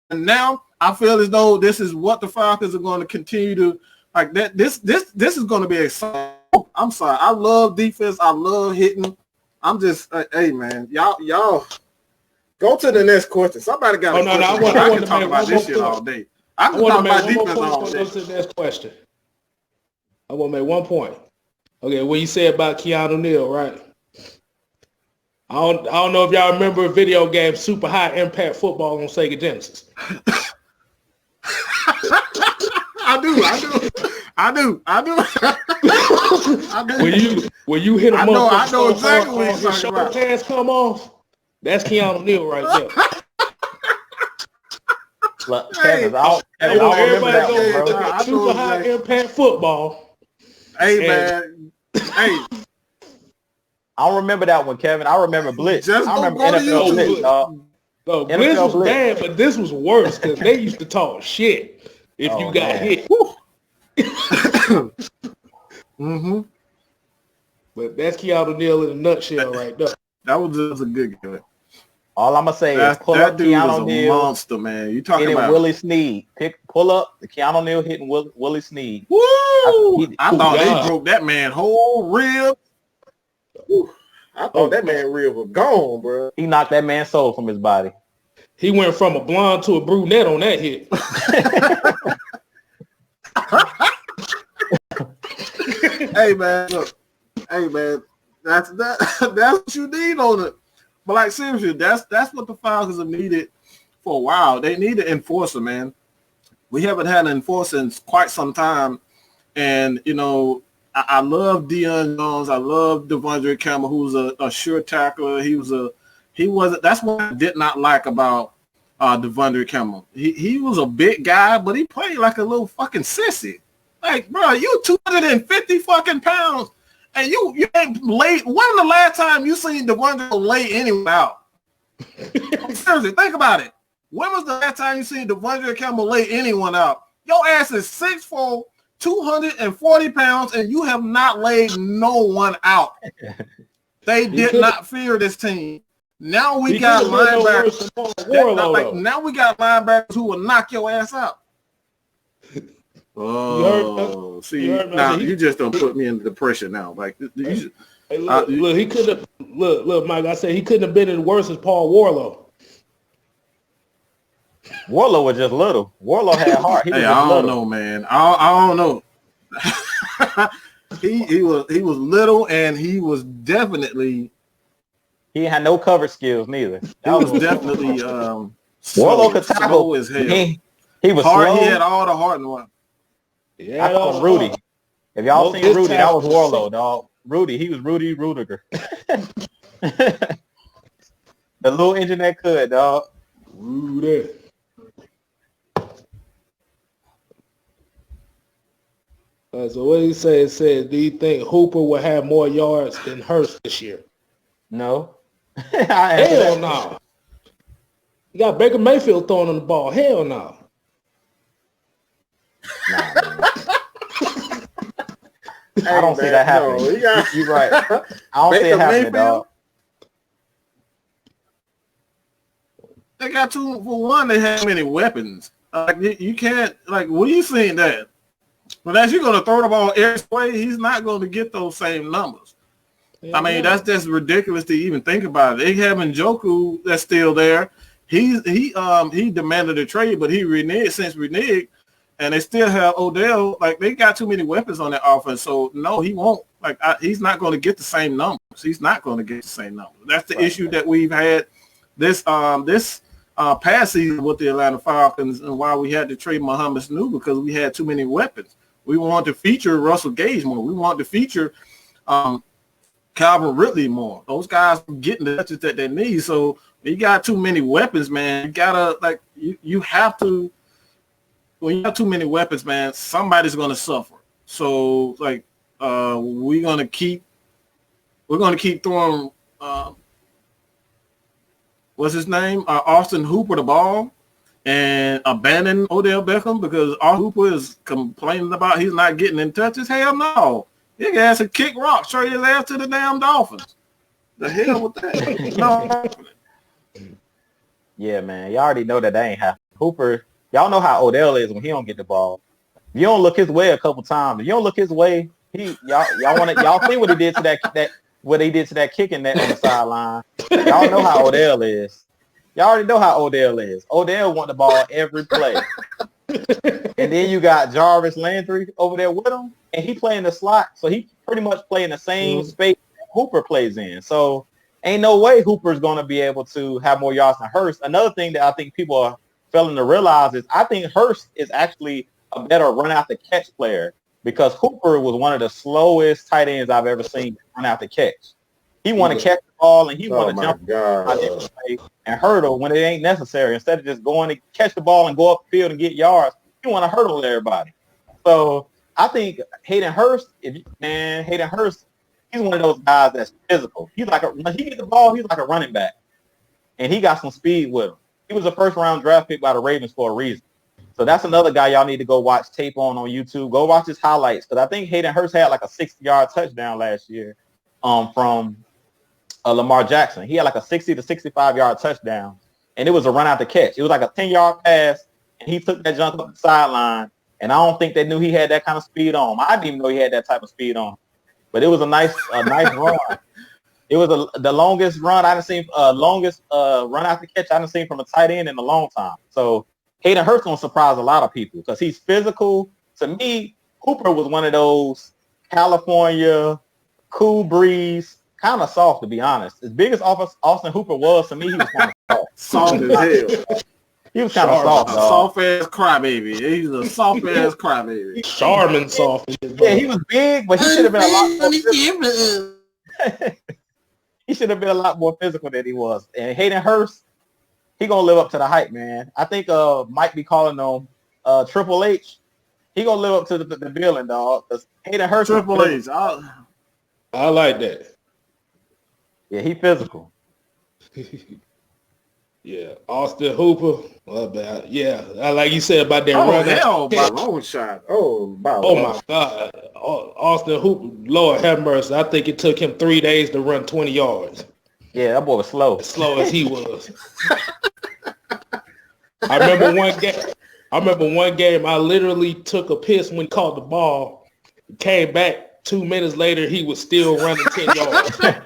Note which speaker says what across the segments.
Speaker 1: And now I feel as though this is what the Falcons are going to continue to like. That this is going to be exciting. I'm sorry. I love defense. I love hitting. I'm just hey man, y'all go to the next question. Somebody got a question. I can talk about this shit all day. I can talk about defense all day.
Speaker 2: Go to the next question. I want to make 1 point. Okay, what you said about Keanu Neal, right? I don't know if y'all remember a video game, Super High Impact Football on Sega Genesis.
Speaker 1: I do.
Speaker 2: When you hit a motherfucker,
Speaker 1: I know exactly what you're talking about.
Speaker 2: Pants come off. That's Keanu Neal right there.
Speaker 3: Look, Kevin, I don't remember that one, bro.
Speaker 2: Super High Impact Football.
Speaker 1: Hey man, hey.
Speaker 3: I don't remember that one, Kevin. I remember Blitz.
Speaker 1: Just
Speaker 3: I remember NFL Blitz, dog.
Speaker 2: No, Blitz was bad, but this was worse because they used to talk shit if you got hit.
Speaker 1: Mm-hmm.
Speaker 2: But that's Keanu Neal in a nutshell right there.
Speaker 1: That was just a good game.
Speaker 3: All I'm gonna say is pull up Keanu Neal.
Speaker 1: Monster, man. You talking about
Speaker 3: Willie Snead? Pull up the Keanu Neal hitting Willie Snead.
Speaker 1: Woo! I thought they broke that man whole rib. I thought that man rib was gone, bro.
Speaker 3: He knocked that man's soul from his body.
Speaker 2: He went from a blonde to a brunette on that hit.
Speaker 1: Hey man, look. Hey man, that's what you need on it. But like seriously, that's what the Falcons have needed for a while. They need an enforcer, man. We haven't had an enforcer in quite some time, and you know. I love Deion Jones. I love Devondre Campbell, who's a sure tackler. He wasn't. That's what I did not like about Devondre Campbell. He was a big guy, but he played like a little fucking sissy. Like, bro, you 250 fucking pounds, and you ain't laid. When the last time you seen Devondre lay anyone out? Seriously, think about it. When was the last time you seen Devondre Campbell lay anyone out? Your ass is 6'4". 240 pounds, and you have not laid no one out. They did not fear this team. Now we got linebackers. Now we got linebackers who will knock your ass out. Oh, see, now you just don't put me into depression now. Like, look,
Speaker 2: he could have. Look, Mike. I said he couldn't have been as worse as Paul Warlow.
Speaker 3: Warlow was just little. Warlow had heart.
Speaker 1: Hey, I don't know, man. I don't know. he was little, and he was definitely.
Speaker 3: He had no cover skills neither.
Speaker 1: He was definitely
Speaker 3: Warlow could tackle
Speaker 1: as hell.
Speaker 3: He was
Speaker 1: hard.
Speaker 3: Slow.
Speaker 1: He had all the heart in one.
Speaker 3: Yeah, I call him Rudy. If y'all seen Rudy, that was Warlow, dog. Rudy, he was Rudy Rudiger. The little engine that could, dog.
Speaker 2: Rudy. So what he said, do you think Hooper will have more yards than Hurst this year?
Speaker 3: No.
Speaker 2: Hell no. You got Baker Mayfield throwing on the ball. Hell no.
Speaker 3: I don't see that happening. No, you're right. I don't see it happening, dog.
Speaker 1: They got two for one. They have many weapons. You can't when you seen that. But as you're going to throw the ball every way, he's not going to get those same numbers. Yeah, I mean, that's just ridiculous to even think about it. They have Njoku that's still there. He demanded a trade, but he reneged, and they still have Odell. Like, they got too many weapons on that offense. So no, he won't. He's not going to get the same numbers. He's not going to get the same numbers. That's the issue that we've had this past season with the Atlanta Falcons, and why we had to trade Mohamed Sanu, because we had too many weapons. We want to feature Russell Gage more. We want to feature Calvin Ridley more. Those guys are getting the touches that they need. So you got too many weapons, man. You gotta you have to. When you have too many weapons, man, somebody's gonna suffer. So we're gonna keep throwing what's his name? Austin Hooper the ball and abandon Odell Beckham because Austin Hooper is complaining about he's not getting in touches. Hell no. He can ask a kick rock, trade his ass to the damn Dolphins. The hell with that? No.
Speaker 3: Yeah, man. Y'all already know that ain't happening. Hooper, y'all know how Odell is when he don't get the ball. If you don't look his way a couple times, if you don't look his way, y'all see what he did to that kicking net on the sideline. Y'all know how Odell is. Y'all already know how Odell is. Odell want the ball every play. And then you got Jarvis Landry over there with him, and he playing the slot, so he pretty much playing the same space that Hooper plays in. So ain't no way Hooper's going to be able to have more yards than Hurst. Another thing that I think people are failing to realize is I think Hurst is actually a better run out the catch player because Hooper was one of the slowest tight ends I've ever seen run out the catch. He want to catch the ball and he want to jump and hurdle when it ain't necessary. Instead of just going to catch the ball and go up the field and get yards, he want to hurdle everybody. So I think Hayden Hurst, he's one of those guys that's physical. He's like when he gets the ball, he's like a running back, and he got some speed with him. He was a first-round draft pick by the Ravens for a reason. So that's another guy y'all need to go watch tape on YouTube. Go watch his highlights because I think Hayden Hurst had like a 60-yard touchdown last year from Lamar Jackson. He had like a 60 to 65-yard touchdown, and it was a run out the catch. It was like a 10-yard pass, and he took that jump up the sideline, and I don't think they knew he had that kind of speed on him. I didn't even know he had that type of speed on him. But it was a nice run. It was the longest run I've seen, run out the catch I've seen from a tight end in a long time. So Hayden Hurst gonna surprise a lot of people because he's physical. To me, Hooper was one of those California cool breeze, kind of soft to be honest. As big as Austin Hooper was, to me, he was kind of soft.
Speaker 1: Soft as hell.
Speaker 3: He was kind of soft, dog.
Speaker 1: Soft ass crybaby. He's a soft ass crybaby.
Speaker 2: Charmin soft.
Speaker 3: Yeah, he was big, but he should have been a lot more physical. He should have been a lot more physical than he was. And Hayden Hurst, he gonna live up to the hype, man. I think Mike be calling him Triple H. He gonna live up to the billing, dog. Hayden Hurst,
Speaker 1: Triple H.
Speaker 2: I like that.
Speaker 3: Yeah, he physical.
Speaker 2: Yeah, Austin Hooper. Yeah, like you said about that run.
Speaker 1: Hell, by long shot.
Speaker 2: Oh my God, Austin Hooper. Lord have mercy. I think it took him 3 days to run 20 yards.
Speaker 3: Yeah, that boy was slow.
Speaker 2: As slow as he was. I remember one game. I literally took a piss when he caught the ball. Came back 2 minutes later. He was still running 10 yards.
Speaker 3: Man.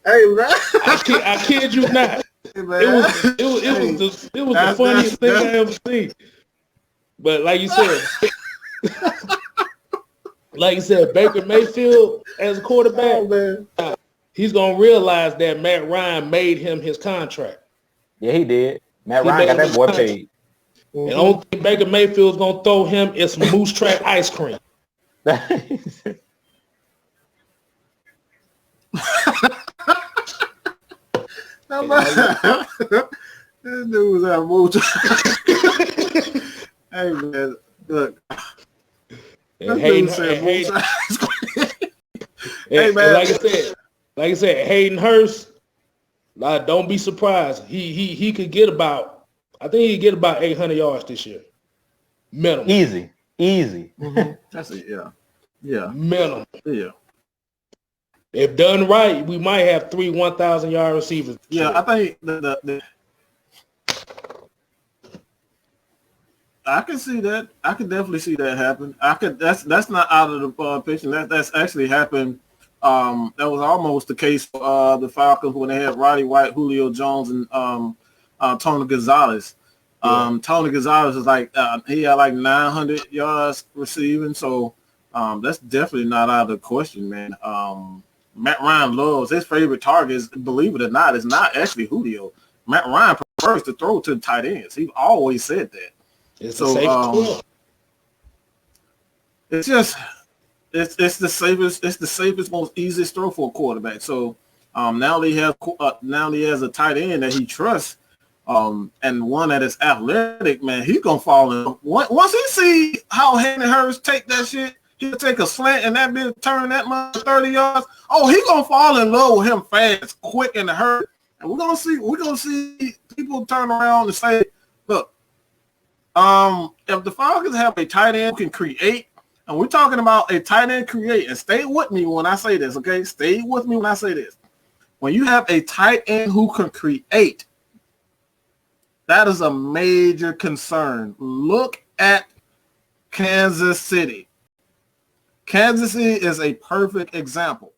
Speaker 1: Hey man,
Speaker 2: I kid you not. Hey, it was the funniest thing I ever seen. But like you said, Baker Mayfield as a quarterback, he's gonna realize that Matt Ryan made him his contract.
Speaker 3: Yeah, he did. Matt Ryan got that boy paid.
Speaker 2: And the only thing Baker Mayfield's gonna throw him is some Moose Track ice cream.
Speaker 1: This dude was out mood. Hey man, look.
Speaker 2: Hey man, like I said, Hayden Hurst. Don't be surprised. He could get about. I think he could get about 800 yards this year. Minimum.
Speaker 3: Easy.
Speaker 1: Mm-hmm. That's it. Yeah.
Speaker 2: Minimum.
Speaker 1: Yeah.
Speaker 2: If done right, we might have 3 1,000-yard receivers.
Speaker 1: Yeah, I think the I can see that. I can definitely see that happen. That's not out of the picture. That's actually happened. That was almost the case for the Falcons when they had Roddy White, Julio Jones, and Tony Gonzalez.
Speaker 2: Yeah.
Speaker 1: Tony Gonzalez is like he had like 900 yards receiving, so that's definitely not out of the question, man. Matt Ryan loves his favorite targets. Believe it or not, is not actually Julio. Matt Ryan prefers to throw to the tight ends. He's always said that.
Speaker 2: It's the safest.
Speaker 1: It's just it's the safest, most easiest throw for a quarterback. So now he has a tight end that he trusts, and one that is athletic. Man, he's gonna fall in. Once he see how Hayden Hurst take that shit, he'll take a slant and that bitch turn that much 30 yards. Oh, he gonna fall in love with him fast, quick, and hurt. And we're gonna see people turn around and say, look, If the Falcons have a tight end who can create, and we're talking about a tight end create, and stay with me when I say this, okay? Stay with me when I say this. When you have a tight end who can create, that is a major concern. Look at Kansas City. Kansas City is a perfect example.